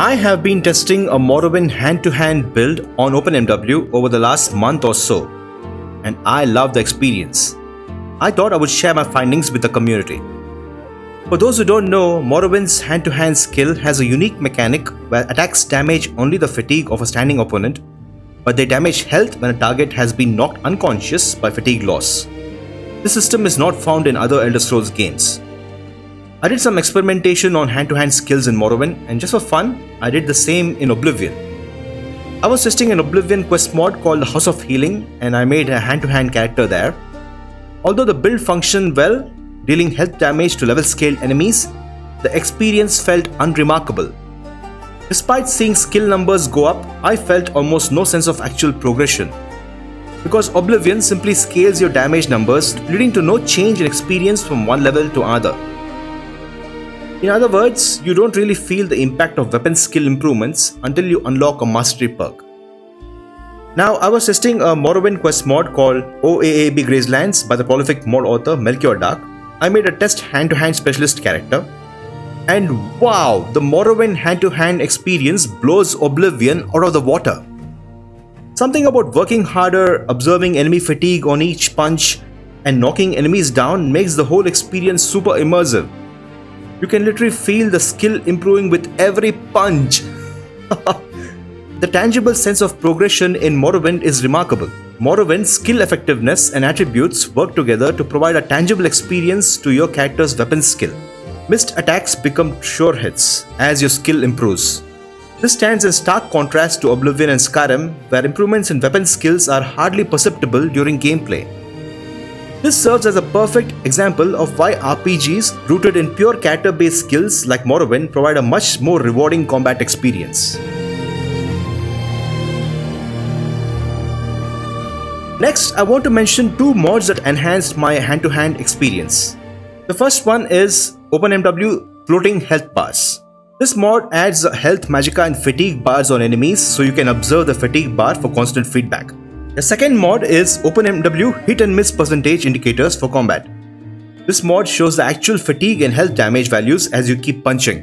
I have been testing a Morrowind Hand-to-Hand build on OpenMW over the last month or so, and I love the experience. I thought I would share my findings with the community. For those who don't know, Morrowind's hand-to-hand skill has a unique mechanic where attacks damage only the fatigue of a standing opponent, but they damage health when a target has been knocked unconscious by fatigue loss. This system is not found in other Elder Scrolls games. I did some experimentation on hand-to-hand skills in Morrowind, and just for fun, I did the same in Oblivion. I was testing an Oblivion quest mod called the House of Healing, and I made a hand-to-hand character there. Although the build functioned well, dealing health damage to level-scaled enemies, the experience felt unremarkable. Despite seeing skill numbers go up, I felt almost no sense of actual progression. Because Oblivion simply scales your damage numbers, leading to no change in experience from one level to another. In other words, you don't really feel the impact of weapon skill improvements until you unlock a mastery perk. Now, I was testing a Morrowind quest mod called OAAB Gracelands by the prolific mod author Melchior Dark. I made a test hand-to-hand specialist character. And wow, the Morrowind hand-to-hand experience blows Oblivion out of the water. Something about working harder, observing enemy fatigue on each punch, and knocking enemies down makes the whole experience super immersive. You can literally feel the skill improving with every punch. The tangible sense of progression in Morrowind is remarkable. Morrowind's skill effectiveness and attributes work together to provide a tangible experience to your character's weapon skill. Missed attacks become sure hits as your skill improves. This stands in stark contrast to Oblivion and Skyrim, where improvements in weapon skills are hardly perceptible during gameplay. This serves as a perfect example of why RPGs rooted in pure character-based skills like Morrowind provide a much more rewarding combat experience. Next, I want to mention two mods that enhanced my hand-to-hand experience. The first one is OpenMW Floating Health Bars. This mod adds health, magicka and fatigue bars on enemies so you can observe the fatigue bar for constant feedback. The second mod is OpenMW Hit and Miss Percentage Indicators for combat. This mod shows the actual fatigue and health damage values as you keep punching.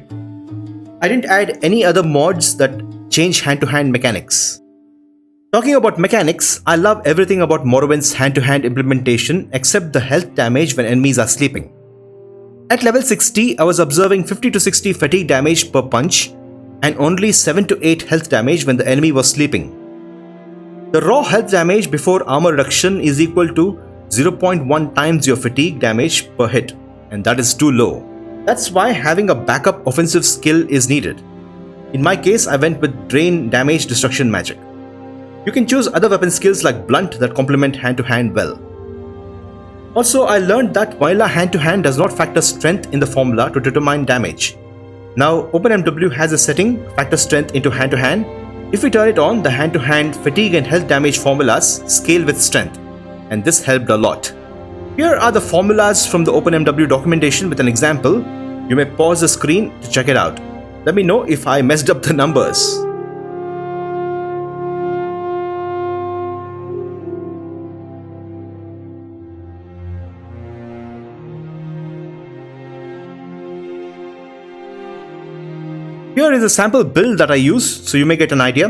I didn't add any other mods that change hand-to-hand mechanics. Talking about mechanics, I love everything about Morrowind's hand-to-hand implementation except the health damage when enemies are sleeping. At level 60, I was observing 50 to 60 fatigue damage per punch and only 7 to 8 health damage when the enemy was sleeping. The raw health damage before armor reduction is equal to 0.1 times your fatigue damage per hit, and that is too low. That's why having a backup offensive skill is needed. In my case, I went with Drain Damage Destruction Magic. You can choose other weapon skills like Blunt that complement hand-to-hand well. Also, I learned that vanilla hand-to-hand does not factor strength in the formula to determine damage. Now, OpenMW has a setting, factor strength into hand-to-hand. If we turn it on, the hand-to-hand fatigue and health damage formulas scale with strength, and this helped a lot. Here are the formulas from the OpenMW documentation with an example. You may pause the screen to check it out. Let me know if I messed up the numbers. Here is a sample build that I use so you may get an idea.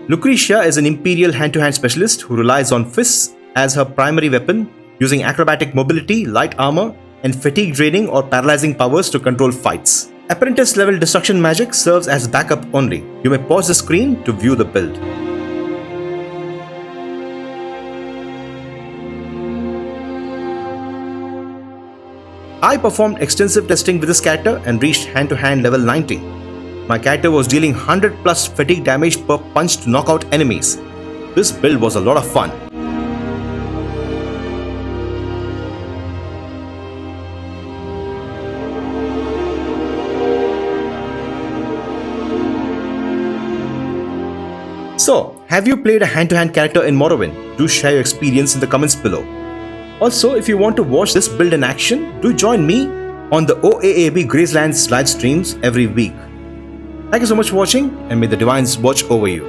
Lucretia is an Imperial hand-to-hand specialist who relies on fists as her primary weapon, using acrobatic mobility, light armor, and fatigue draining or paralyzing powers to control fights. Apprentice level destruction magic serves as backup only. You may pause the screen to view the build. I performed extensive testing with this character and reached hand-to-hand level 90. My character was dealing 100 plus fatigue damage per punch to knock out enemies. This build was a lot of fun. So, have you played a hand-to-hand character in Morrowind? Do share your experience in the comments below. Also, if you want to watch this build in action, do join me on the OAAB Gracelands live streams every week. Thank you so much for watching, and may the divines watch over you.